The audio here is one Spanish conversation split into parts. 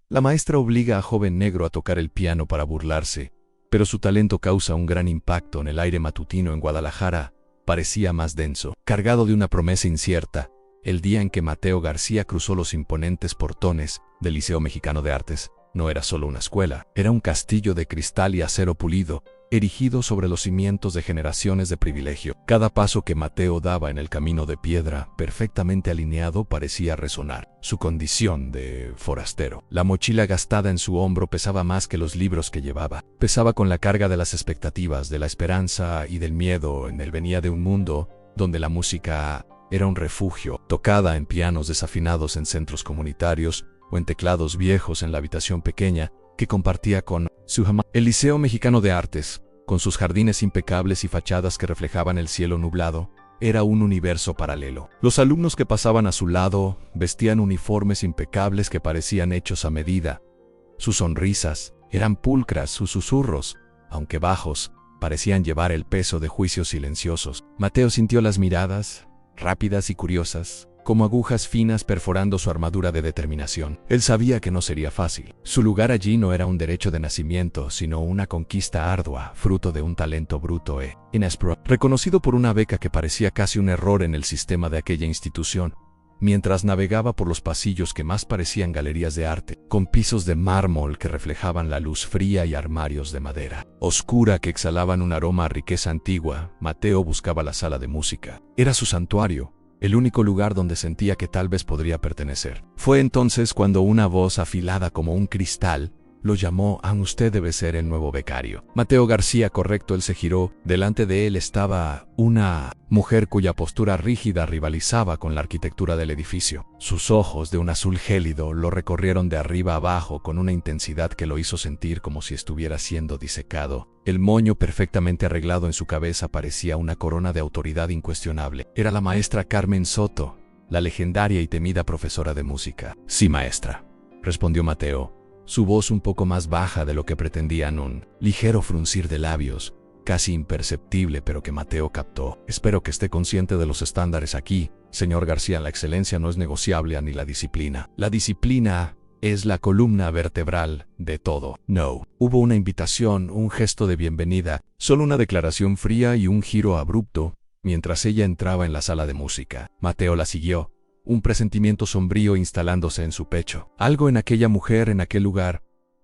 La maestra obliga a joven negro a tocar el piano para burlarse, pero su talento causa un gran impacto en el aire matutino en Guadalajara. Parecía más denso, cargado de una promesa incierta, el día en que Mateo García cruzó los imponentes portones del Liceo Mexicano de Artes. No era solo una escuela, era un castillo de cristal y acero pulido, erigido sobre los cimientos de generaciones de privilegio. Cada paso que Mateo daba en el camino de piedra, perfectamente alineado, parecía resonar su condición de forastero. La mochila gastada en su hombro pesaba más que los libros que llevaba. Pesaba con la carga de las expectativas, de la esperanza y del miedo. Él venía de un mundo donde la música era un refugio, tocada en pianos desafinados en centros comunitarios o en teclados viejos en la habitación pequeña que compartía con su mamá. El Liceo Mexicano de Artes, con sus jardines impecables y fachadas que reflejaban el cielo nublado, era un universo paralelo. Los alumnos que pasaban a su lado vestían uniformes impecables que parecían hechos a medida. Sus sonrisas eran pulcras, sus susurros, aunque bajos, parecían llevar el peso de juicios silenciosos. Mateo sintió las miradas, rápidas y curiosas, como agujas finas perforando su armadura de determinación. Él sabía que no sería fácil. Su lugar allí no era un derecho de nacimiento, sino una conquista ardua, fruto de un talento bruto e inesperado. Reconocido por una beca que parecía casi un error en el sistema de aquella institución, mientras navegaba por los pasillos que más parecían galerías de arte, con pisos de mármol que reflejaban la luz fría y armarios de madera oscura que exhalaban un aroma a riqueza antigua, Mateo buscaba la sala de música. Era su santuario, el único lugar donde sentía que tal vez podría pertenecer. Fue entonces cuando una voz afilada como un cristal lo llamó: usted debe ser el nuevo becario. Mateo García, correcto. Él se giró. Delante de él estaba una mujer cuya postura rígida rivalizaba con la arquitectura del edificio. Sus ojos, de un azul gélido, lo recorrieron de arriba a abajo con una intensidad que lo hizo sentir como si estuviera siendo disecado. El moño perfectamente arreglado en su cabeza parecía una corona de autoridad incuestionable. Era la maestra Carmen Soto, la legendaria y temida profesora de música. Sí, maestra, respondió Mateo, su voz un poco más baja de lo que pretendían, un ligero fruncir de labios, casi imperceptible pero que Mateo captó. Espero que esté consciente de los estándares aquí, señor García. La excelencia no es negociable, ni la disciplina. La disciplina es la columna vertebral de todo. No. Hubo una invitación, un gesto de bienvenida, solo una declaración fría y un giro abrupto, mientras ella entraba en la sala de música. Mateo la siguió, un presentimiento sombrío instalándose en su pecho. Algo en aquella mujer, en aquel lugar,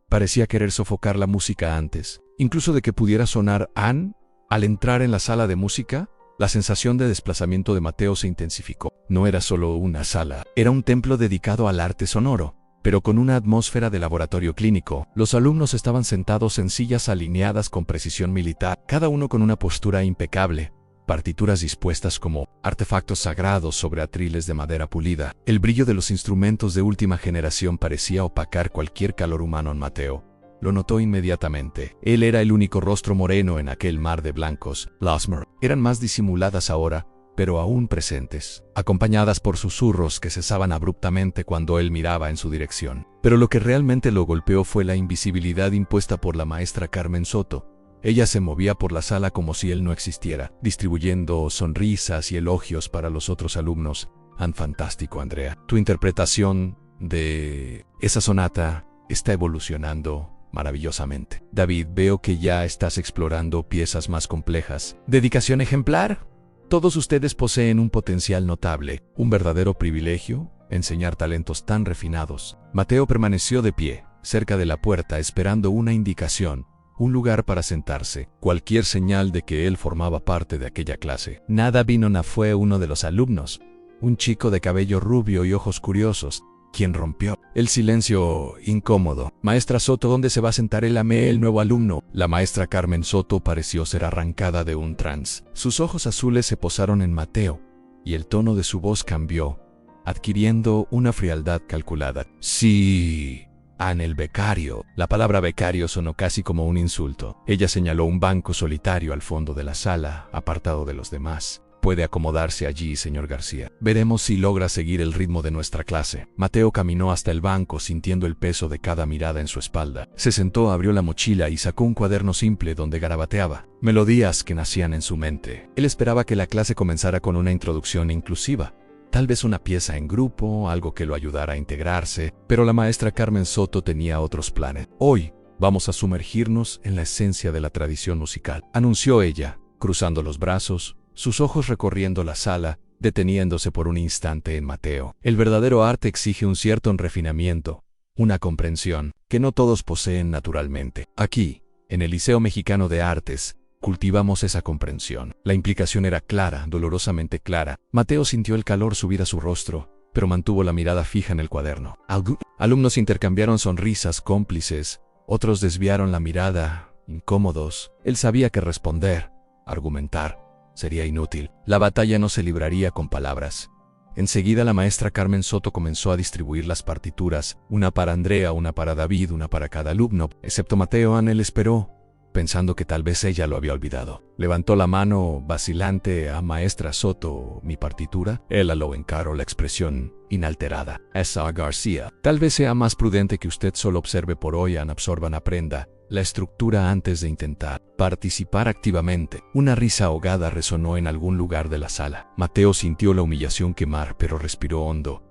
parecía querer sofocar la música antes, incluso de que pudiera sonar. Al entrar en la sala de música, la sensación de desplazamiento de Mateo se intensificó. No era solo una sala, era un templo dedicado al arte sonoro, pero con una atmósfera de laboratorio clínico. Los alumnos estaban sentados en sillas alineadas con precisión militar, cada uno con una postura impecable, partituras dispuestas como artefactos sagrados sobre atriles de madera pulida. El brillo de los instrumentos de última generación parecía opacar cualquier calor humano en Mateo. Lo notó inmediatamente. Él era el único rostro moreno en aquel mar de blancos. Las eran más disimuladas ahora, pero aún presentes, acompañadas por susurros que cesaban abruptamente cuando él miraba en su dirección. Pero lo que realmente lo golpeó fue la invisibilidad impuesta por la maestra Carmen Soto. Ella se movía por la sala como si él no existiera, distribuyendo sonrisas y elogios para los otros alumnos. Fantástico, Andrea. Tu interpretación de esa sonata está evolucionando maravillosamente. David, veo que ya estás explorando piezas más complejas. ¿Dedicación ejemplar? Todos ustedes poseen un potencial notable, un verdadero privilegio, enseñar talentos tan refinados. Mateo permaneció de pie, cerca de la puerta, esperando una indicación, un lugar para sentarse, cualquier señal de que él formaba parte de aquella clase. Nada vino. Fue uno de los alumnos, un chico de cabello rubio y ojos curiosos, quien rompió el silencio incómodo. Maestra Soto, ¿dónde se va a sentar el nuevo alumno? La maestra Carmen Soto pareció ser arrancada de un trance. Sus ojos azules se posaron en Mateo, y el tono de su voz cambió, adquiriendo una frialdad calculada. Sí, el becario. La palabra becario sonó casi como un insulto. Ella señaló un banco solitario al fondo de la sala, apartado de los demás. Puede acomodarse allí, señor García. Veremos si logra seguir el ritmo de nuestra clase. Mateo caminó hasta el banco sintiendo el peso de cada mirada en su espalda. Se sentó, abrió la mochila y sacó un cuaderno simple donde garabateaba melodías que nacían en su mente. Él esperaba que la clase comenzara con una introducción inclusiva, Tal vez una pieza en grupo, algo que lo ayudara a integrarse, pero la maestra Carmen Soto tenía otros planes. Hoy vamos a sumergirnos en la esencia de la tradición musical, anunció ella, cruzando los brazos, sus ojos recorriendo la sala, deteniéndose por un instante en Mateo. El verdadero arte exige un cierto refinamiento, una comprensión que no todos poseen naturalmente. Aquí, en el Liceo Mexicano de Artes, cultivamos esa comprensión. La implicación era clara, dolorosamente clara. Mateo sintió el calor subir a su rostro, pero mantuvo la mirada fija en el cuaderno. Alumnos intercambiaron sonrisas cómplices, otros desviaron la mirada, incómodos. Él sabía que responder, argumentar, sería inútil. La batalla no se libraría con palabras. Enseguida la maestra Carmen Soto comenzó a distribuir las partituras, una para Andrea, una para David, una para cada alumno, excepto Mateo. Él esperó, pensando que tal vez ella lo había olvidado. Levantó la mano vacilante a maestra Soto. ¿Mi partitura? Ella lo encaró, la expresión inalterada. Esa García. Tal vez sea más prudente que usted solo observe por hoy, absorban, aprenda la estructura antes de intentar participar activamente. Una risa ahogada resonó en algún lugar de la sala. Mateo sintió la humillación quemar, pero respiró hondo.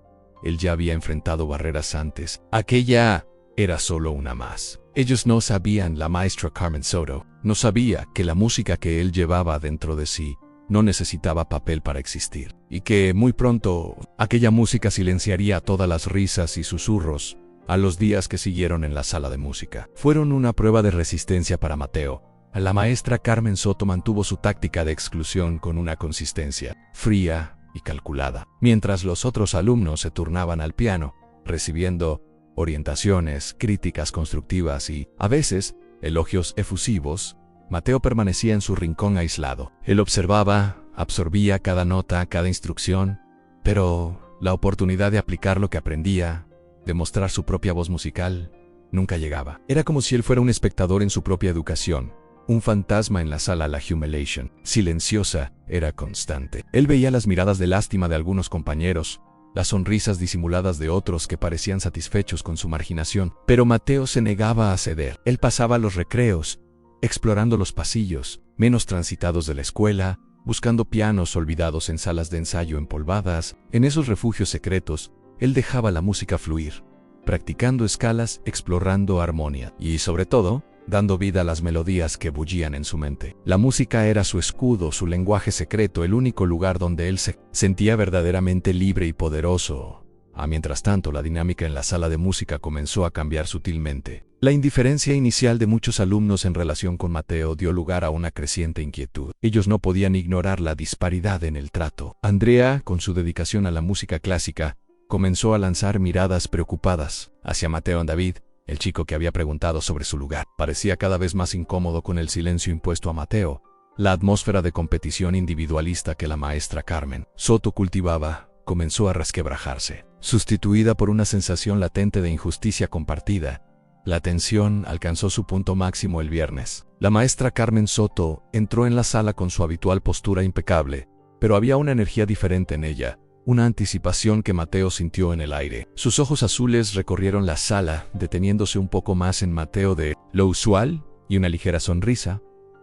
Él ya había enfrentado barreras antes. Aquella era solo una más. Ellos no sabían, la maestra Carmen Soto no sabía que la música que él llevaba dentro de sí no necesitaba papel para existir, y que muy pronto aquella música silenciaría todas las risas y susurros a los días que siguieron en la sala de música. Fueron una prueba de resistencia para Mateo. La maestra Carmen Soto mantuvo su táctica de exclusión con una consistencia fría y calculada, mientras los otros alumnos se turnaban al piano, recibiendo orientaciones, críticas constructivas y, a veces, elogios efusivos. Mateo permanecía en su rincón aislado. Él observaba, absorbía cada nota, cada instrucción, pero la oportunidad de aplicar lo que aprendía, de mostrar su propia voz musical, nunca llegaba. Era como si él fuera un espectador en su propia educación, un fantasma en la sala. La humiliación, silenciosa, era constante. Él veía las miradas de lástima de algunos compañeros, las sonrisas disimuladas de otros que parecían satisfechos con su marginación, pero Mateo se negaba a ceder. Él pasaba los recreos, explorando los pasillos menos transitados de la escuela, buscando pianos olvidados en salas de ensayo empolvadas. En esos refugios secretos, él dejaba la música fluir, practicando escalas, explorando armonía y, sobre todo, dando vida a las melodías que bullían en su mente. La música era su escudo, su lenguaje secreto, el único lugar donde él se sentía verdaderamente libre y poderoso. Mientras tanto, la dinámica en la sala de música comenzó a cambiar sutilmente. La indiferencia inicial de muchos alumnos en relación con Mateo dio lugar a una creciente inquietud. Ellos no podían ignorar la disparidad en el trato. Andrea, con su dedicación a la música clásica, comenzó a lanzar miradas preocupadas hacia Mateo. David, el chico que había preguntado sobre su lugar, parecía cada vez más incómodo con el silencio impuesto a Mateo. La atmósfera de competición individualista que la maestra Carmen Soto cultivaba comenzó a resquebrajarse, sustituida por una sensación latente de injusticia compartida. La tensión alcanzó su punto máximo el viernes. La maestra Carmen Soto entró en la sala con su habitual postura impecable, pero había una energía diferente en ella, una anticipación que Mateo sintió en el aire. Sus ojos azules recorrieron la sala, deteniéndose un poco más en Mateo de lo usual, y una ligera sonrisa,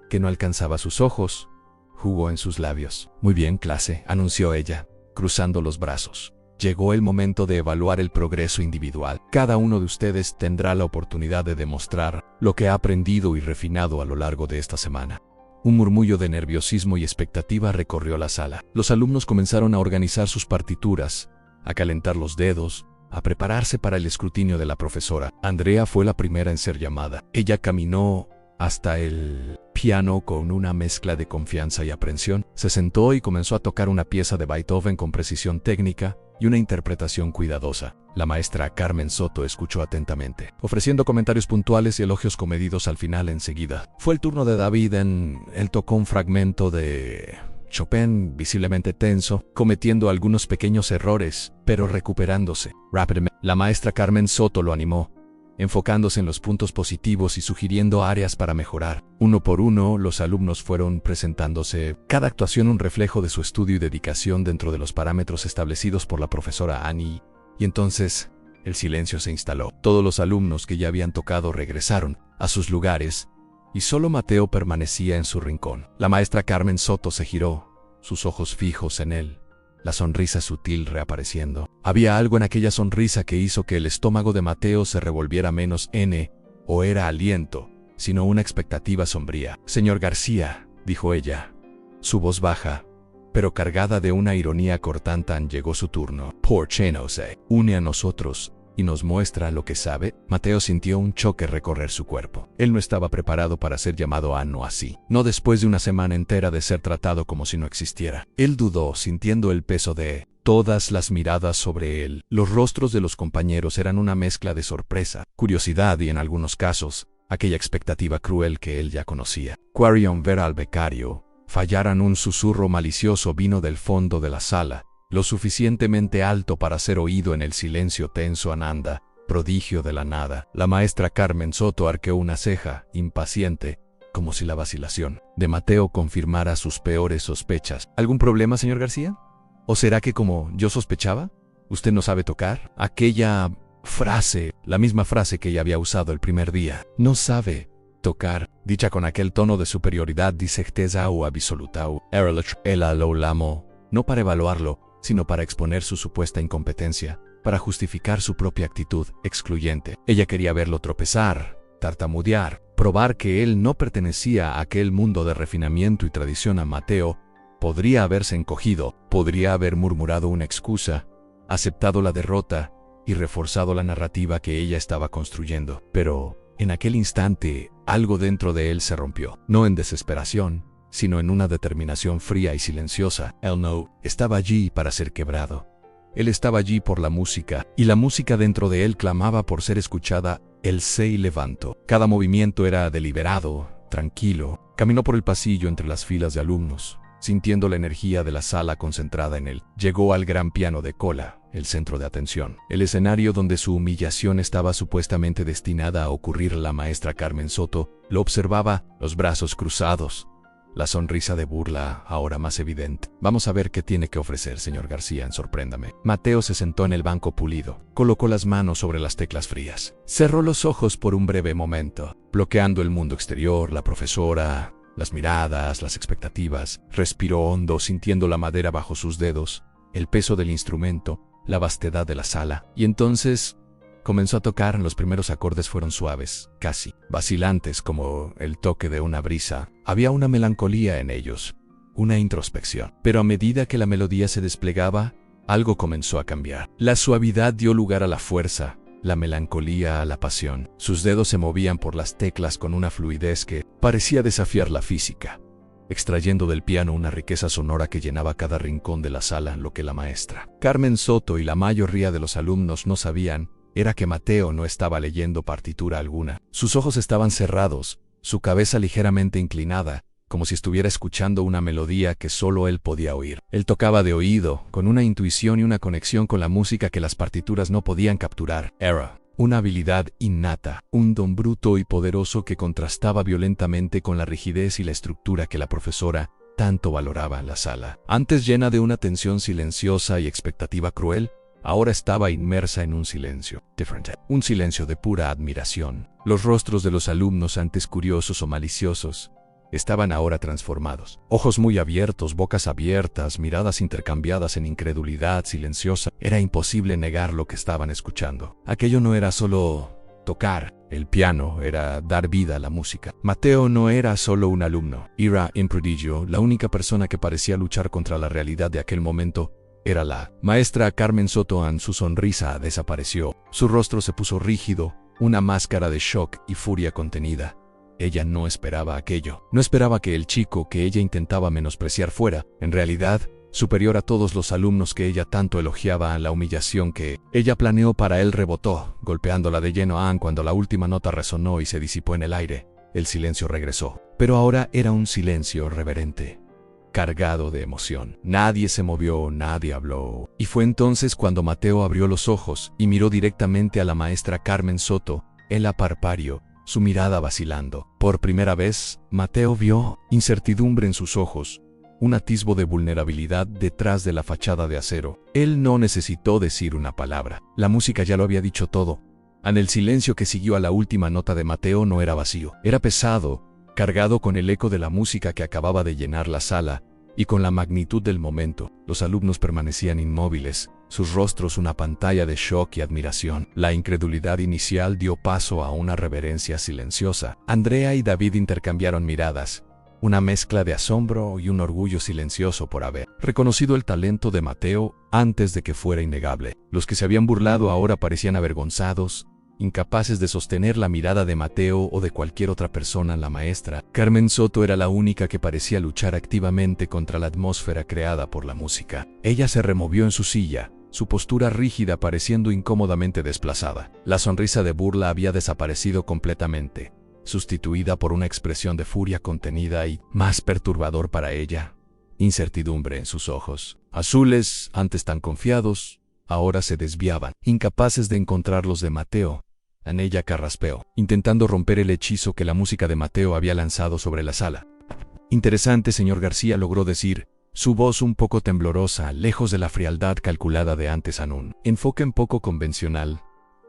que no alcanzaba sus ojos, jugó en sus labios. «Muy bien, clase», anunció ella, cruzando los brazos. Llegó el momento de evaluar el progreso individual. Cada uno de ustedes tendrá la oportunidad de demostrar lo que ha aprendido y refinado a lo largo de esta semana. Un murmullo de nerviosismo y expectativa recorrió la sala. Los alumnos comenzaron a organizar sus partituras, a calentar los dedos, a prepararse para el escrutinio de la profesora. Andrea fue la primera en ser llamada. Ella caminó hasta el piano con una mezcla de confianza y aprensión. Se sentó y comenzó a tocar una pieza de Beethoven con precisión técnica y una interpretación cuidadosa. La maestra Carmen Soto escuchó atentamente, ofreciendo comentarios puntuales y elogios comedidos. Al final, enseguida, fue el turno de David. Él tocó un fragmento de Chopin, visiblemente tenso, cometiendo algunos pequeños errores, pero recuperándose rápidamente. La maestra Carmen Soto lo animó, enfocándose en los puntos positivos y sugiriendo áreas para mejorar. Uno por uno, los alumnos fueron presentándose, cada actuación un reflejo de su estudio y dedicación dentro de los parámetros establecidos por la profesora Annie. Y entonces, el silencio se instaló. Todos los alumnos que ya habían tocado regresaron a sus lugares, y solo Mateo permanecía en su rincón. La maestra Carmen Soto se giró, sus ojos fijos en él, la sonrisa sutil reapareciendo. Había algo en aquella sonrisa que hizo que el estómago de Mateo se revolviera menos o era aliento, sino una expectativa sombría. «Señor García», dijo ella, su voz baja, pero cargada de una ironía cortante. Llegó su turno. «¿Por qué no se une a nosotros y nos muestra lo que sabe?» Mateo sintió un choque recorrer su cuerpo. Él no estaba preparado para ser llamado Ano así, no después de una semana entera de ser tratado como si no existiera. Él dudó, sintiendo el peso de todas las miradas sobre él. Los rostros de los compañeros eran una mezcla de sorpresa, curiosidad y, en algunos casos, aquella expectativa cruel que él ya conocía. Quarion ver al becario fallar en un susurro malicioso vino del fondo de la sala, lo suficientemente alto para ser oído en el silencio tenso. Ananda, prodigio de la nada. La maestra Carmen Soto arqueó una ceja, impaciente, como si la vacilación de Mateo confirmara sus peores sospechas. «¿Algún problema, señor García? ¿O será que, como yo sospechaba, usted no sabe tocar?» Aquella frase, la misma frase que ella había usado el primer día. «No sabe tocar», dicha con aquel tono de superioridad y certeza o absoluta. Ella lo llamó, no para evaluarlo, sino para exponer su supuesta incompetencia, para justificar su propia actitud excluyente. Ella quería verlo tropezar, tartamudear, probar que él no pertenecía a aquel mundo de refinamiento y tradición. A Mateo podría haberse encogido, podría haber murmurado una excusa, aceptado la derrota y reforzado la narrativa que ella estaba construyendo. Pero en aquel instante, algo dentro de él se rompió, no en desesperación, sino en una determinación fría y silenciosa. Él no estaba allí para ser quebrado. Él estaba allí por la música, y la música dentro de él clamaba por ser escuchada. Él se levantó. Cada movimiento era deliberado, tranquilo. Caminó por el pasillo entre las filas de alumnos, sintiendo la energía de la sala concentrada en él. Llegó al gran piano de cola, el centro de atención, el escenario donde su humillación estaba supuestamente destinada a ocurrir. La maestra Carmen Soto lo observaba, los brazos cruzados, la sonrisa de burla ahora más evidente. «Vamos a ver qué tiene que ofrecer, señor García, sorpréndame». Mateo se sentó en el banco pulido, colocó las manos sobre las teclas frías, cerró los ojos por un breve momento, bloqueando el mundo exterior, la profesora, las miradas, las expectativas. Respiró hondo, sintiendo la madera bajo sus dedos, el peso del instrumento, la vastedad de la sala. Y entonces comenzó a tocar. Los primeros acordes fueron suaves, casi vacilantes, como el toque de una brisa. Había una melancolía en ellos, una introspección. Pero a medida que la melodía se desplegaba, algo comenzó a cambiar. La suavidad dio lugar a la fuerza, la melancolía a la pasión. Sus dedos se movían por las teclas con una fluidez que parecía desafiar la física, extrayendo del piano una riqueza sonora que llenaba cada rincón de la sala. Lo que la maestra Carmen Soto y la mayoría de los alumnos no sabían era que Mateo no estaba leyendo partitura alguna. Sus ojos estaban cerrados, su cabeza ligeramente inclinada, como si estuviera escuchando una melodía que solo él podía oír. Él tocaba de oído, con una intuición y una conexión con la música que las partituras no podían capturar. Era una habilidad innata, un don bruto y poderoso que contrastaba violentamente con la rigidez y la estructura que la profesora tanto valoraba en la sala. Antes llena de una tensión silenciosa y expectativa cruel, ahora estaba inmersa en un silencio diferente, un silencio de pura admiración. Los rostros de los alumnos, antes curiosos o maliciosos, estaban ahora transformados. Ojos muy abiertos, bocas abiertas, miradas intercambiadas en incredulidad silenciosa. Era imposible negar lo que estaban escuchando. Aquello no era solo tocar el piano, era dar vida a la música. Mateo no era solo un alumno, era un prodigio. La única persona que parecía luchar contra la realidad de aquel momento era la maestra Carmen Soto. Su sonrisa desapareció, su rostro se puso rígido, una máscara de shock y furia contenida. Ella no esperaba aquello. No esperaba que el chico que ella intentaba menospreciar fuera, en realidad, superior a todos los alumnos que ella tanto elogiaba. La humillación que ella planeó para él rebotó, golpeándola de lleno. Cuando la última nota resonó y se disipó en el aire, el silencio regresó. Pero ahora era un silencio reverente, cargado de emoción. Nadie se movió, nadie habló. Y fue entonces cuando Mateo abrió los ojos y miró directamente a la maestra Carmen Soto. Él parpadeó, su mirada vacilando. Por primera vez, Mateo vio incertidumbre en sus ojos, un atisbo de vulnerabilidad detrás de la fachada de acero. Él no necesitó decir una palabra. La música ya lo había dicho todo. El silencio que siguió a la última nota de Mateo no era vacío. Era pesado, cargado con el eco de la música que acababa de llenar la sala, Y con la magnitud del momento, los alumnos permanecían inmóviles, sus rostros una pantalla de shock y admiración. La incredulidad inicial dio paso a una reverencia silenciosa. Andrea y David intercambiaron miradas, una mezcla de asombro y un orgullo silencioso por haber reconocido el talento de Mateo antes de que fuera innegable. Los que se habían burlado ahora parecían avergonzados, incapaces de sostener la mirada de Mateo o de cualquier otra persona. La maestra Carmen Soto era la única que parecía luchar activamente contra la atmósfera creada por la música. Ella se removió en su silla, su postura rígida pareciendo incómodamente desplazada. La sonrisa de burla había desaparecido completamente, sustituida por una expresión de furia contenida y, más perturbador para ella, incertidumbre en sus ojos. Azules, antes tan confiados, ahora se desviaban, incapaces de encontrar los de Mateo. Ella carraspeó, intentando romper el hechizo que la música de Mateo había lanzado sobre la sala. Interesante, señor García, logró decir, su voz un poco temblorosa, lejos de la frialdad calculada de antes en un enfoque un poco convencional.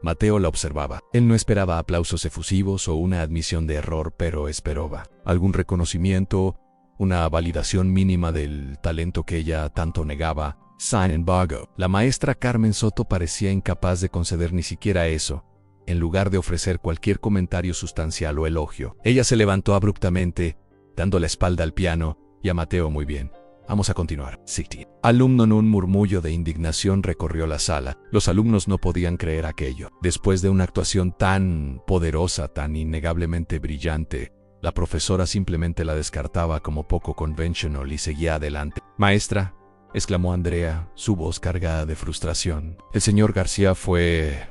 Mateo la observaba. Él no esperaba aplausos efusivos o una admisión de error, pero esperaba algún reconocimiento, una validación mínima del talento que ella tanto negaba. Sin embargo, la maestra Carmen Soto parecía incapaz de conceder ni siquiera eso. En lugar de ofrecer cualquier comentario sustancial o elogio, ella se levantó abruptamente, dando la espalda al piano, y a Mateo muy bien. Vamos a continuar. Sí. Alumno. En un murmullo de indignación recorrió la sala. Los alumnos no podían creer aquello. Después de una actuación tan poderosa, tan innegablemente brillante, la profesora simplemente la descartaba como poco conventional y seguía adelante. Maestra, exclamó Andrea, su voz cargada de frustración. El señor García fue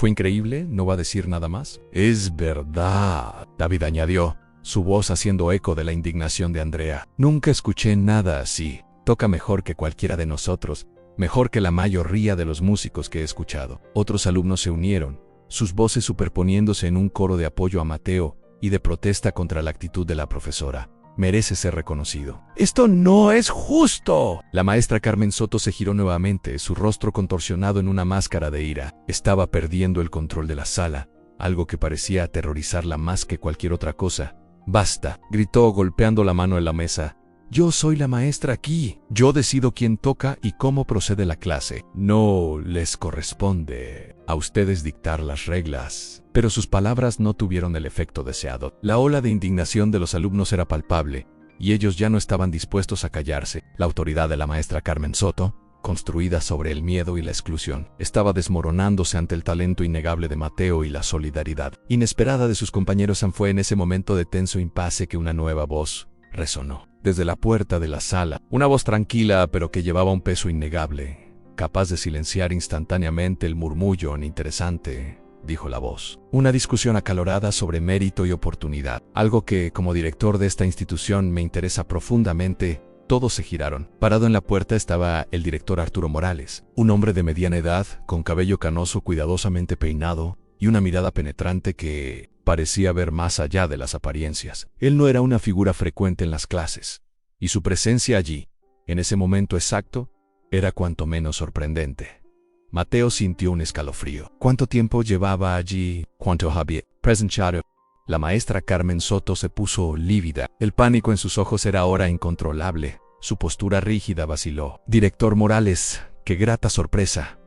increíble, ¿no va a decir nada más? Es verdad, David añadió, su voz haciendo eco de la indignación de Andrea. Nunca escuché nada así. Toca mejor que cualquiera de nosotros, mejor que la mayoría de los músicos que he escuchado. Otros alumnos se unieron, sus voces superponiéndose en un coro de apoyo a Mateo y de protesta contra la actitud de la profesora. Merece ser reconocido. ¡Esto no es justo! La maestra Carmen Soto se giró nuevamente, su rostro contorsionado en una máscara de ira. Estaba perdiendo el control de la sala, algo que parecía aterrorizarla más que cualquier otra cosa. «Basta», gritó golpeando la mano en la mesa. «Yo soy la maestra aquí. Yo decido quién toca y cómo procede la clase. No les corresponde a ustedes dictar las reglas». Pero sus palabras no tuvieron el efecto deseado. La ola de indignación de los alumnos era palpable, y ellos ya no estaban dispuestos a callarse. La autoridad de la maestra Carmen Soto, construida sobre el miedo y la exclusión, estaba desmoronándose ante el talento innegable de Mateo y la solidaridad inesperada de sus compañeros. Fue en ese momento de tenso impasse que una nueva voz resonó desde la puerta de la sala, una voz tranquila pero que llevaba un peso innegable, capaz de silenciar instantáneamente el murmullo interesante, dijo la voz. Una discusión acalorada sobre mérito y oportunidad, algo que, como director de esta institución, me interesa profundamente. Todos se giraron. Parado en la puerta estaba el director Arturo Morales, un hombre de mediana edad, con cabello canoso cuidadosamente peinado y una mirada penetrante que parecía ver más allá de las apariencias. Él no era una figura frecuente en las clases, y su presencia allí, en ese momento exacto, era cuanto menos sorprendente. Mateo sintió un escalofrío. ¿Cuánto tiempo llevaba allí? ¿Cuánto había presentado? La maestra Carmen Soto se puso lívida. El pánico en sus ojos era ahora incontrolable. Su postura rígida vaciló. Director Morales, qué grata sorpresa.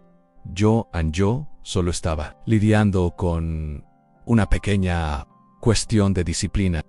Yo solo estaba lidiando con una pequeña cuestión de disciplina.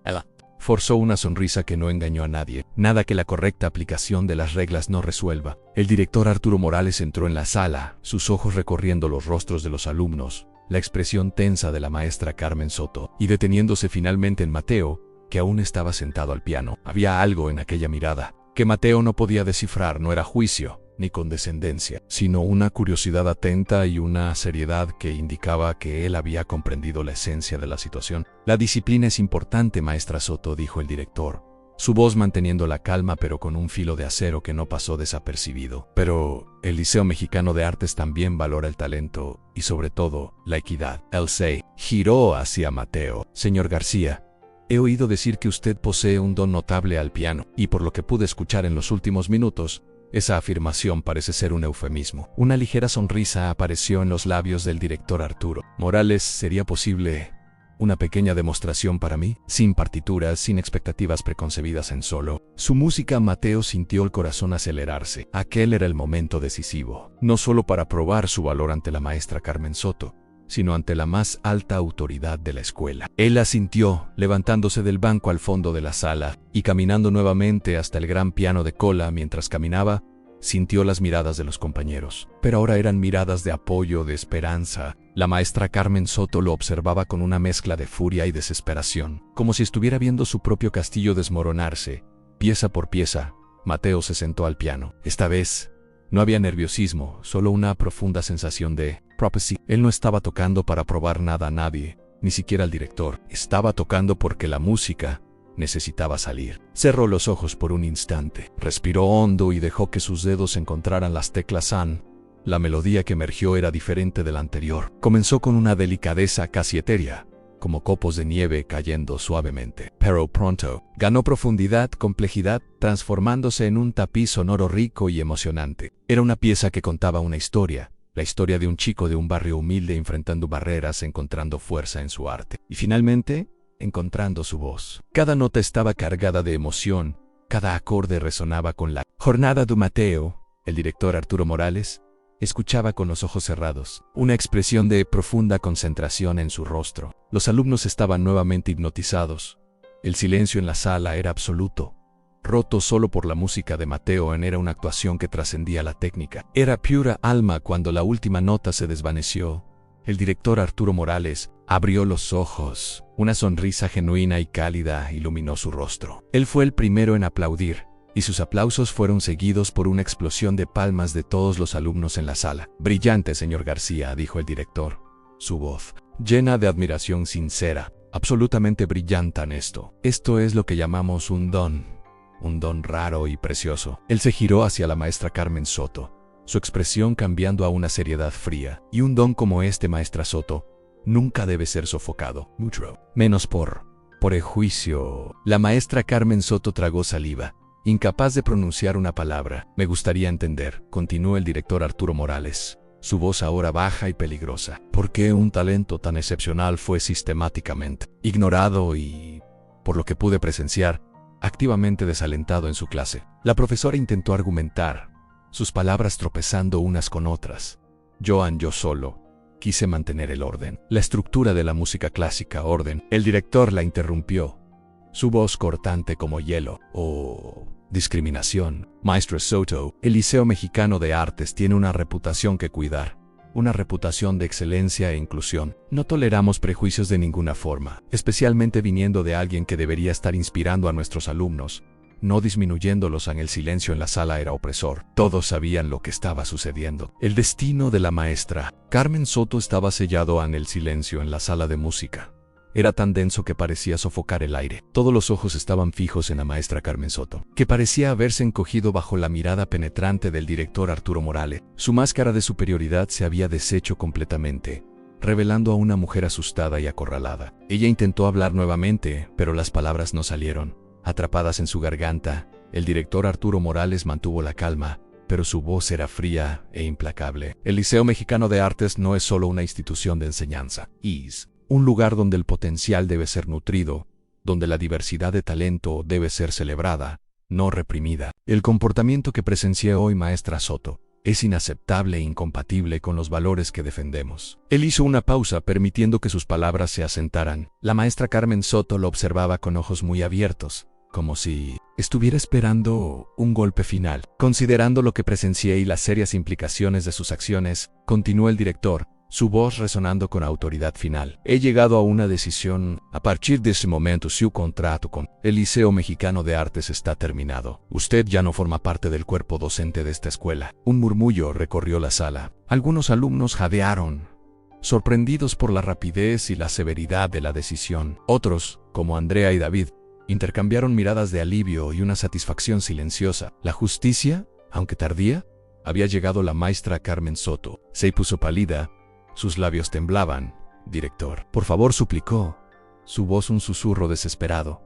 Forzó una sonrisa que no engañó a nadie. Nada que la correcta aplicación de las reglas no resuelva. El director Arturo Morales entró en la sala, sus ojos recorriendo los rostros de los alumnos, la expresión tensa de la maestra Carmen Soto, y deteniéndose finalmente en Mateo, que aún estaba sentado al piano. Había algo en aquella mirada que Mateo no podía descifrar. No era juicio ni condescendencia, sino una curiosidad atenta y una seriedad que indicaba que él había comprendido la esencia de la situación. La disciplina es importante, maestra Soto, dijo el director, su voz manteniendo la calma pero con un filo de acero que no pasó desapercibido. Pero el Liceo Mexicano de Artes también valora el talento y sobre todo la equidad. Él se giró hacia Mateo. Señor García, he oído decir que usted posee un don notable al piano, y por lo que pude escuchar en los últimos minutos, esa afirmación parece ser un eufemismo. Una ligera sonrisa apareció en los labios del director Arturo Morales. ¿Sería posible Una pequeña demostración para mí, sin partituras, sin expectativas preconcebidas en solo. Su música, Mateo sintió el corazón acelerarse. Aquel era el momento decisivo, no solo para probar su valor ante la maestra Carmen Soto, sino ante la más alta autoridad de la escuela. Él asintió, levantándose del banco al fondo de la sala y caminando nuevamente hasta el gran piano de cola. Mientras caminaba, sintió las miradas de los compañeros, pero ahora eran miradas de apoyo, de esperanza. La maestra Carmen Soto lo observaba con una mezcla de furia y desesperación, como si estuviera viendo su propio castillo desmoronarse. Pieza por pieza, Mateo se sentó al piano. Esta vez, no había nerviosismo, solo una profunda sensación de prophecy. Él no estaba tocando para probar nada a nadie, ni siquiera al director. Estaba tocando porque la música necesitaba salir. Cerró los ojos por un instante, respiró hondo y dejó que sus dedos encontraran las teclas AN. La melodía que emergió era diferente de la anterior. Comenzó con una delicadeza casi etérea, como copos de nieve cayendo suavemente. Pero pronto ganó profundidad, complejidad, transformándose en un tapiz sonoro rico y emocionante. Era una pieza que contaba una historia, la historia de un chico de un barrio humilde enfrentando barreras, encontrando fuerza en su arte. Y finalmente, encontrando su voz. Cada nota estaba cargada de emoción, cada acorde resonaba con la jornada de Mateo. El director Arturo Morales escuchaba con los ojos cerrados, una expresión de profunda concentración en su rostro. Los alumnos estaban nuevamente hipnotizados. El silencio en la sala era absoluto, roto solo por la música de Mateo. Era una actuación que trascendía la técnica. Era pura alma. Cuando la última nota se desvaneció, el director Arturo Morales abrió los ojos. Una sonrisa genuina y cálida iluminó su rostro. Él fue el primero en aplaudir, y sus aplausos fueron seguidos por una explosión de palmas de todos los alumnos en la sala. Brillante, señor García, dijo el director, su voz llena de admiración sincera. Absolutamente brillante en esto. Esto es lo que llamamos un don raro y precioso. Él se giró hacia la maestra Carmen Soto, su expresión cambiando a una seriedad fría. Y un don como este, maestra Soto, nunca debe ser sofocado, mucho menos por prejuicio. La maestra Carmen Soto tragó saliva, incapaz de pronunciar una palabra. Me gustaría entender, continuó el director Arturo Morales, su voz ahora baja y peligrosa, por qué un talento tan excepcional fue sistemáticamente ignorado y, por lo que pude presenciar, activamente desalentado en su clase. La profesora intentó argumentar, sus palabras tropezando unas con otras. Yo solo quise mantener el orden, la estructura de la música clásica, orden. El director la interrumpió, su voz cortante como hielo. Oh, discriminación. Maestra Soto, el Liceo Mexicano de Artes tiene una reputación que cuidar, una reputación de excelencia e inclusión. No toleramos prejuicios de ninguna forma, especialmente viniendo de alguien que debería estar inspirando a nuestros alumnos, no disminuyéndolos. El silencio en la sala era opresor. Todos sabían lo que estaba sucediendo. El destino de la maestra Carmen Soto estaba sellado. El silencio en la sala de música era tan denso que parecía sofocar el aire. Todos los ojos estaban fijos en la maestra Carmen Soto, que parecía haberse encogido bajo la mirada penetrante del director Arturo Morales. Su máscara de superioridad se había deshecho completamente, revelando a una mujer asustada y acorralada. Ella intentó hablar nuevamente, pero las palabras no salieron. Atrapadas en su garganta, el director Arturo Morales mantuvo la calma, pero su voz era fría e implacable. El Liceo Mexicano de Artes no es solo una institución de enseñanza, es un lugar donde el potencial debe ser nutrido, donde la diversidad de talento debe ser celebrada, no reprimida. El comportamiento que presencié hoy, maestra Soto, es inaceptable e incompatible con los valores que defendemos. Él hizo una pausa, permitiendo que sus palabras se asentaran. La maestra Carmen Soto lo observaba con ojos muy abiertos, como si estuviera esperando un golpe final. Considerando lo que presencié y las serias implicaciones de sus acciones, continuó el director, su voz resonando con autoridad final. He llegado a una decisión. A partir de ese momento, su contrato con el Liceo Mexicano de Artes está terminado. Usted ya no forma parte del cuerpo docente de esta escuela. Un murmullo recorrió la sala. Algunos alumnos jadearon, sorprendidos por la rapidez y la severidad de la decisión. Otros, como Andrea y David, intercambiaron miradas de alivio y una satisfacción silenciosa. La justicia, aunque tardía, había llegado. La maestra Carmen Soto se puso pálida. Sus labios temblaban. Director, por favor, suplicó. Su voz un susurro desesperado.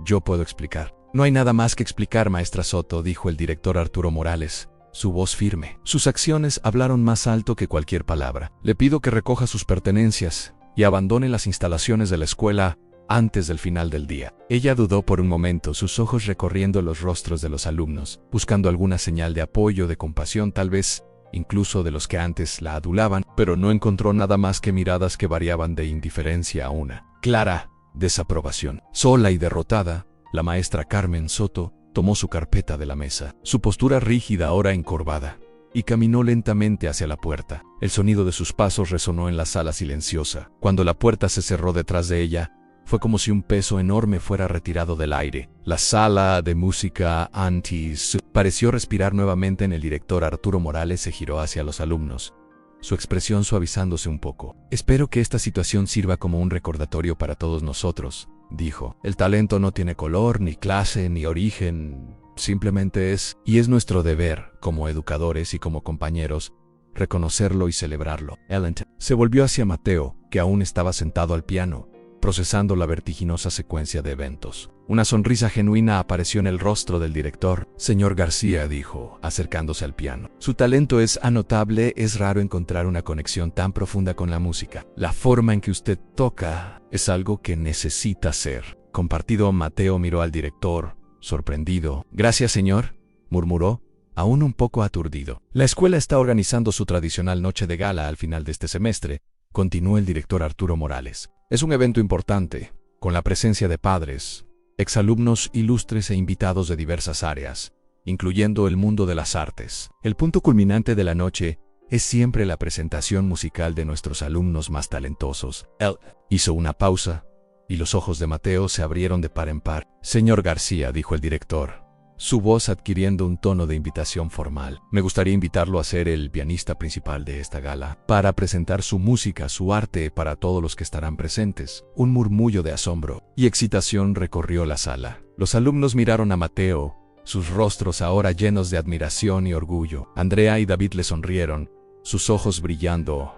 Yo puedo explicar. No hay nada más que explicar, maestra Soto, dijo el director Arturo Morales, su voz firme. Sus acciones hablaron más alto que cualquier palabra. Le pido que recoja sus pertenencias y abandone las instalaciones de la escuela antes del final del día. Ella dudó por un momento, sus ojos recorriendo los rostros de los alumnos, buscando alguna señal de apoyo, de compasión, tal vez incluso de los que antes la adulaban, pero no encontró nada más que miradas que variaban de indiferencia a una clara desaprobación. Sola y derrotada, la maestra Carmen Soto tomó su carpeta de la mesa, su postura rígida ahora encorvada, y caminó lentamente hacia la puerta. El sonido de sus pasos resonó en la sala silenciosa. Cuando la puerta se cerró detrás de ella, fue como si un peso enorme fuera retirado del aire. La sala de música antes pareció respirar nuevamente. El director Arturo Morales se giró hacia los alumnos, su expresión suavizándose un poco. «Espero que esta situación sirva como un recordatorio para todos nosotros», dijo. «El talento no tiene color, ni clase, ni origen, simplemente es, y es nuestro deber, como educadores y como compañeros, reconocerlo y celebrarlo». Ellen se volvió hacia Mateo, que aún estaba sentado al piano, procesando la vertiginosa secuencia de eventos. Una sonrisa genuina apareció en el rostro del director. «Señor García», dijo, acercándose al piano, «su talento es anotable, es raro encontrar una conexión tan profunda con la música. La forma en que usted toca es algo que necesita ser compartido». Mateo miró al director, sorprendido. «Gracias, señor», murmuró, aún un poco aturdido. «La escuela está organizando su tradicional noche de gala al final de este semestre», continuó el director Arturo Morales. «Es un evento importante, con la presencia de padres, exalumnos ilustres e invitados de diversas áreas, incluyendo el mundo de las artes. El punto culminante de la noche es siempre la presentación musical de nuestros alumnos más talentosos». Él hizo una pausa, y los ojos de Mateo se abrieron de par en par. «Señor García», dijo el director, su voz adquiriendo un tono de invitación formal, «me gustaría invitarlo a ser el pianista principal de esta gala, para presentar su música, su arte para todos los que estarán presentes». Un murmullo de asombro y excitación recorrió la sala. Los alumnos miraron a Mateo, sus rostros ahora llenos de admiración y orgullo. Andrea y David le sonrieron, sus ojos brillando.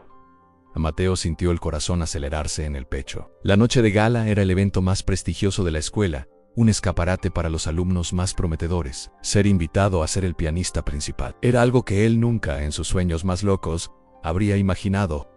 Mateo sintió el corazón acelerarse en el pecho. La noche de gala era el evento más prestigioso de la escuela, un escaparate para los alumnos más prometedores. Ser invitado a ser el pianista principal era algo que él nunca, en sus sueños más locos, habría imaginado.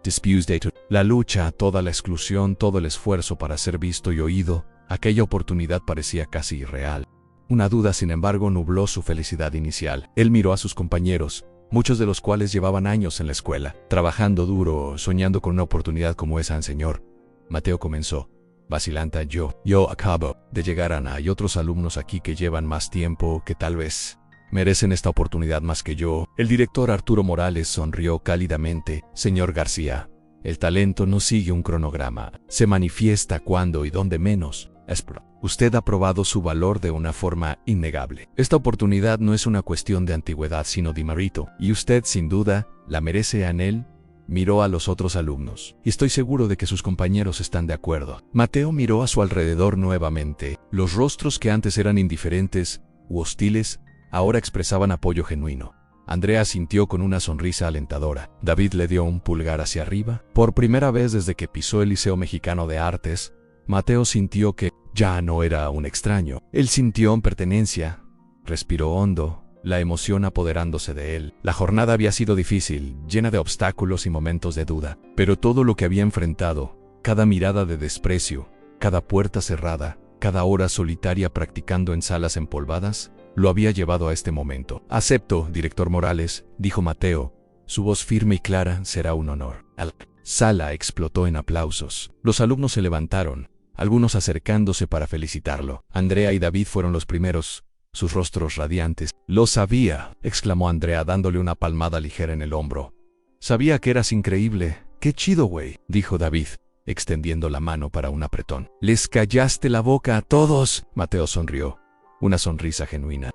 La lucha, toda la exclusión, todo el esfuerzo para ser visto y oído, aquella oportunidad parecía casi irreal. Una duda, sin embargo, nubló su felicidad inicial. Él miró a sus compañeros, muchos de los cuales llevaban años en la escuela, trabajando duro, soñando con una oportunidad como esa. «Señor», Mateo comenzó, vacilante, yo acabo de llegar, Ana, hay otros alumnos aquí que llevan más tiempo, que tal vez merecen esta oportunidad más que yo». El director Arturo Morales sonrió cálidamente. «Señor García, el talento no sigue un cronograma, se manifiesta cuando y donde menos espera. Usted ha probado su valor de una forma innegable. Esta oportunidad no es una cuestión de antigüedad, sino de mérito, y usted, sin duda, la merece». En él miró a los otros alumnos, y estoy seguro de que sus compañeros están de acuerdo. Mateo miró a su alrededor nuevamente. Los rostros que antes eran indiferentes u hostiles, ahora expresaban apoyo genuino. Andrea sintió con una sonrisa alentadora. David le dio un pulgar hacia arriba. Por primera vez desde que pisó el Liceo Mexicano de Artes, Mateo sintió que ya no era un extraño. Él sintió pertenencia, respiró hondo, la emoción apoderándose de él. La jornada había sido difícil, llena de obstáculos y momentos de duda, pero todo lo que había enfrentado, cada mirada de desprecio, cada puerta cerrada, cada hora solitaria practicando en salas empolvadas, lo había llevado a este momento. «Acepto, director Morales», dijo Mateo, su voz firme y clara. «Será un honor». La sala explotó en aplausos. Los alumnos se levantaron, algunos acercándose para felicitarlo. Andrea y David fueron los primeros, sus rostros radiantes. «Lo sabía», exclamó Andrea dándole una palmada ligera en el hombro. «Sabía que eras increíble». «Qué chido, güey», dijo David, extendiendo la mano para un apretón. «Les callaste la boca a todos». Mateo sonrió, una sonrisa genuina.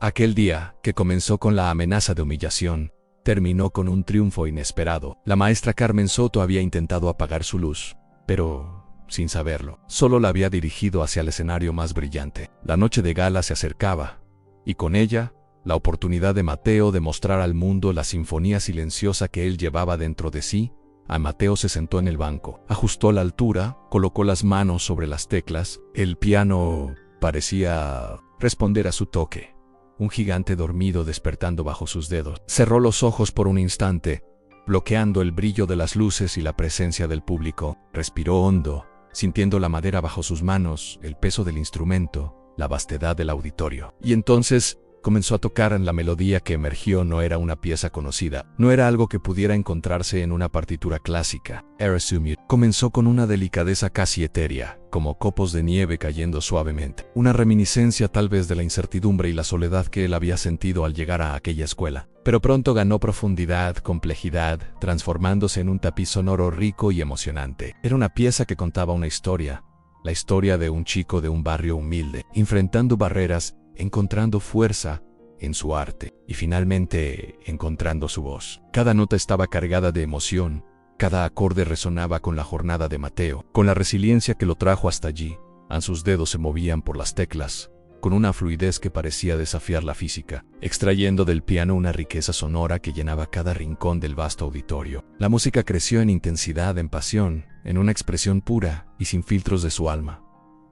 Aquel día, que comenzó con la amenaza de humillación, terminó con un triunfo inesperado. La maestra Carmen Soto había intentado apagar su luz, pero sin saberlo, solo la había dirigido hacia el escenario más brillante. La noche de gala se acercaba, y con ella, la oportunidad de Mateo de mostrar al mundo la sinfonía silenciosa que él llevaba dentro de sí. Mateo se sentó en el banco, ajustó la altura, colocó las manos sobre las teclas. El piano parecía responder a su toque. Un gigante dormido despertando bajo sus dedos. Cerró los ojos por un instante, bloqueando el brillo de las luces y la presencia del público. Respiró hondo, sintiendo la madera bajo sus manos, el peso del instrumento, la vastedad del auditorio. Y entonces comenzó a tocar. La melodía que emergió no era una pieza conocida, no era algo que pudiera encontrarse en una partitura clásica. Erasumir comenzó con una delicadeza casi etérea, como copos de nieve cayendo suavemente. Una reminiscencia tal vez de la incertidumbre y la soledad que él había sentido al llegar a aquella escuela. Pero pronto ganó profundidad, complejidad, transformándose en un tapiz sonoro rico y emocionante. Era una pieza que contaba una historia, la historia de un chico de un barrio humilde, enfrentando barreras, encontrando fuerza en su arte y finalmente encontrando su voz. Cada nota estaba cargada de emoción, cada acorde resonaba con la jornada de Mateo, con la resiliencia que lo trajo hasta allí. Sus dedos se movían por las teclas, con una fluidez que parecía desafiar la física, extrayendo del piano una riqueza sonora que llenaba cada rincón del vasto auditorio. La música creció en intensidad, en pasión, en una expresión pura y sin filtros de su alma.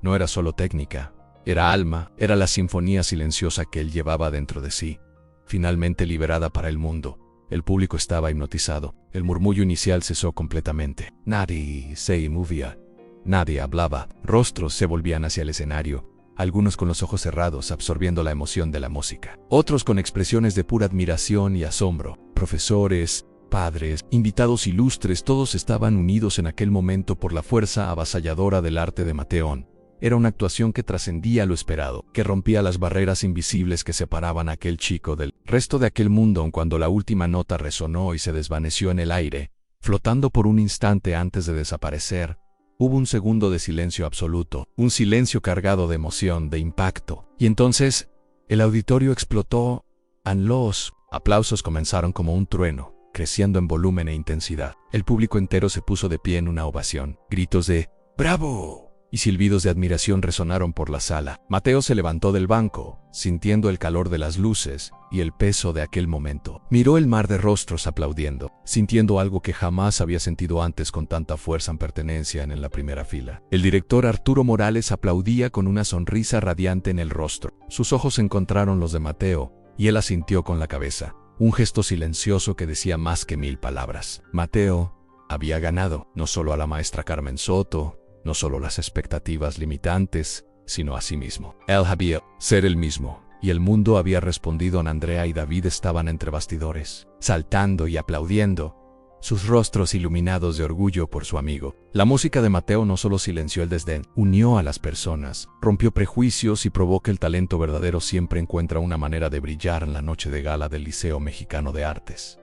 No era solo técnica, era alma, era la sinfonía silenciosa que él llevaba dentro de sí, finalmente liberada para el mundo. El público estaba hipnotizado. El murmullo inicial cesó completamente. Nadie se movía, nadie hablaba. Rostros se volvían hacia el escenario, algunos con los ojos cerrados absorbiendo la emoción de la música, otros con expresiones de pura admiración y asombro. Profesores, padres, invitados ilustres, todos estaban unidos en aquel momento por la fuerza avasalladora del arte de Mateón. Era una actuación que trascendía lo esperado, que rompía las barreras invisibles que separaban a aquel chico del resto de aquel mundo. Cuando la última nota resonó y se desvaneció en el aire, flotando por un instante antes de desaparecer, hubo un segundo de silencio absoluto, un silencio cargado de emoción, de impacto. Y entonces, el auditorio explotó. Los aplausos comenzaron como un trueno, creciendo en volumen e intensidad. El público entero se puso de pie en una ovación. Gritos de ¡bravo! Y silbidos de admiración resonaron por la sala. Mateo se levantó del banco, sintiendo el calor de las luces y el peso de aquel momento. Miró el mar de rostros aplaudiendo, sintiendo algo que jamás había sentido antes con tanta fuerza en pertenencia en la primera fila. El director Arturo Morales aplaudía con una sonrisa radiante en el rostro. Sus ojos encontraron los de Mateo, y él asintió con la cabeza, un gesto silencioso que decía más que 1000 palabras. Mateo había ganado, no solo a la maestra Carmen Soto, no solo las expectativas limitantes, sino a sí mismo. Él había ser el mismo, y el mundo había respondido. Andrea y David estaban entre bastidores, saltando y aplaudiendo, sus rostros iluminados de orgullo por su amigo. La música de Mateo no solo silenció el desdén, unió a las personas, rompió prejuicios y probó que el talento verdadero siempre encuentra una manera de brillar en la noche de gala del Liceo Mexicano de Artes.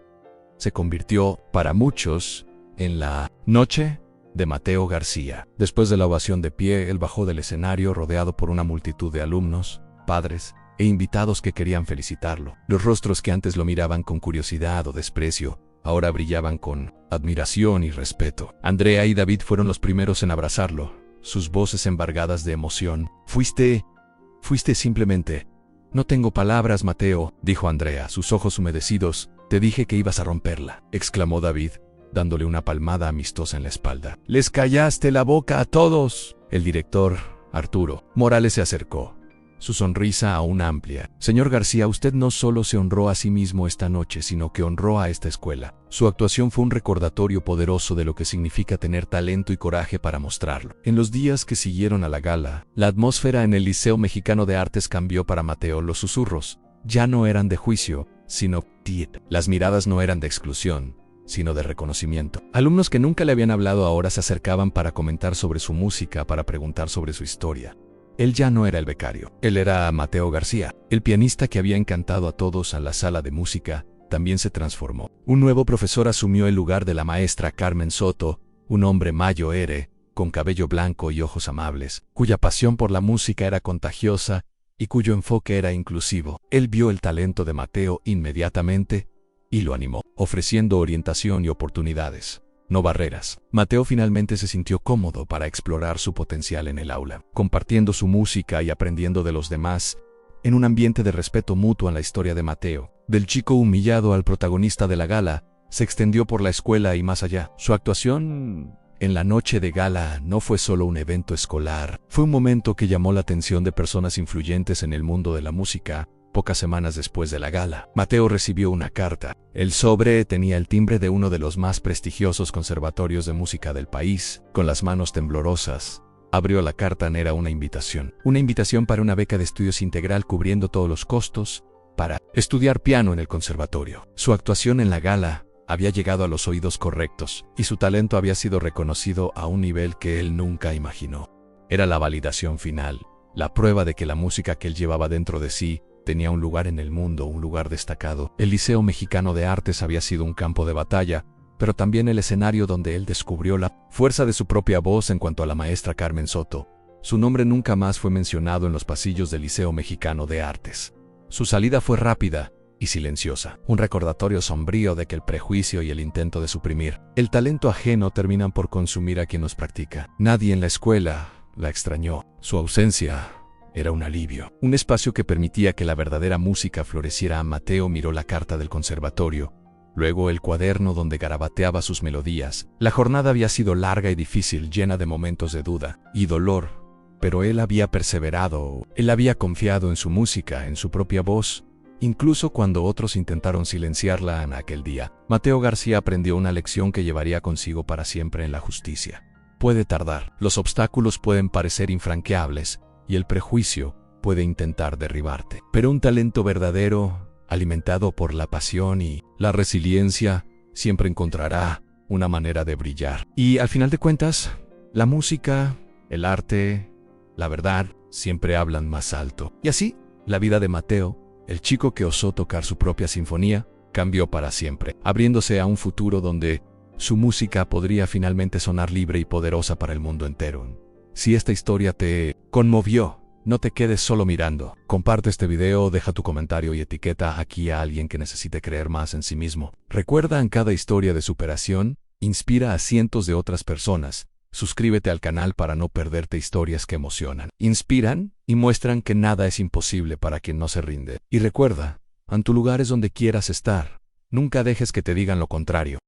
Se convirtió, para muchos, en la noche de Mateo García. Después de la ovación de pie, él bajó del escenario rodeado por una multitud de alumnos, padres e invitados que querían felicitarlo. Los rostros que antes lo miraban con curiosidad o desprecio, ahora brillaban con admiración y respeto. Andrea y David fueron los primeros en abrazarlo, sus voces embargadas de emoción. Fuiste simplemente. No tengo palabras, Mateo, dijo Andrea, sus ojos humedecidos. Te dije que ibas a romperla, exclamó David, dándole una palmada amistosa en la espalda. Les callaste la boca a todos. El director, Arturo Morales, se acercó, su sonrisa aún amplia. Señor García, usted no solo se honró a sí mismo esta noche, sino que honró a esta escuela. Su actuación fue un recordatorio poderoso de lo que significa tener talento y coraje para mostrarlo. En los días que siguieron a la gala, la atmósfera en el Liceo Mexicano de Artes cambió para Mateo. Los susurros ya no eran de juicio, sino tiet. Las miradas no eran de exclusión, sino de reconocimiento. Alumnos que nunca le habían hablado ahora se acercaban para comentar sobre su música, para preguntar sobre su historia. Él ya no era el becario, él era Mateo García, el pianista que había encantado a todos a la sala de música. También se transformó. Un nuevo profesor asumió el lugar de la maestra Carmen Soto, un hombre mayor, con cabello blanco y ojos amables, cuya pasión por la música era contagiosa y cuyo enfoque era inclusivo. Él vio el talento de Mateo inmediatamente y lo animó, ofreciendo orientación y oportunidades, no barreras. Mateo finalmente se sintió cómodo para explorar su potencial en el aula, compartiendo su música y aprendiendo de los demás, en un ambiente de respeto mutuo. En la historia de Mateo, del chico humillado al protagonista de la gala, se extendió por la escuela y más allá. Su actuación en la noche de gala no fue solo un evento escolar, fue un momento que llamó la atención de personas influyentes en el mundo de la música, Pocas semanas después de la gala, Mateo recibió una carta. El sobre tenía el timbre de uno de los más prestigiosos conservatorios de música del país. Con las manos temblorosas, abrió la carta. Era una invitación. Una invitación para una beca de estudios integral cubriendo todos los costos para estudiar piano en el conservatorio. Su actuación en la gala había llegado a los oídos correctos y su talento había sido reconocido a un nivel que él nunca imaginó. Era la validación final, la prueba de que la música que él llevaba dentro de sí tenía un lugar en el mundo, un lugar destacado. El Liceo Mexicano de Artes había sido un campo de batalla, pero también el escenario donde él descubrió la fuerza de su propia voz. En cuanto a la maestra Carmen Soto, su nombre nunca más fue mencionado en los pasillos del Liceo Mexicano de Artes. Su salida fue rápida y silenciosa, un recordatorio sombrío de que el prejuicio y el intento de suprimir el talento ajeno terminan por consumir a quien los practica. Nadie en la escuela la extrañó. Su ausencia era un alivio, un espacio que permitía que la verdadera música floreciera. Mateo miró la carta del conservatorio, luego el cuaderno donde garabateaba sus melodías. La jornada había sido larga y difícil, llena de momentos de duda y dolor, pero él había perseverado. Él había confiado en su música, en su propia voz, incluso cuando otros intentaron silenciarla. En aquel día, Mateo García aprendió una lección que llevaría consigo para siempre en la justicia. Puede tardar, los obstáculos pueden parecer infranqueables, y el prejuicio puede intentar derribarte. Pero un talento verdadero, alimentado por la pasión y la resiliencia, siempre encontrará una manera de brillar. Y al final de cuentas, la música, el arte, la verdad, siempre hablan más alto. Y así, la vida de Mateo, el chico que osó tocar su propia sinfonía, cambió para siempre, abriéndose a un futuro donde su música podría finalmente sonar libre y poderosa para el mundo entero. Si esta historia te conmovió, no te quedes solo mirando. Comparte este video, deja tu comentario y etiqueta aquí a alguien que necesite creer más en sí mismo. Recuerda, en cada historia de superación, inspira a cientos de otras personas. Suscríbete al canal para no perderte historias que emocionan, inspiran y muestran que nada es imposible para quien no se rinde. Y recuerda, en tu lugar es donde quieras estar. Nunca dejes que te digan lo contrario.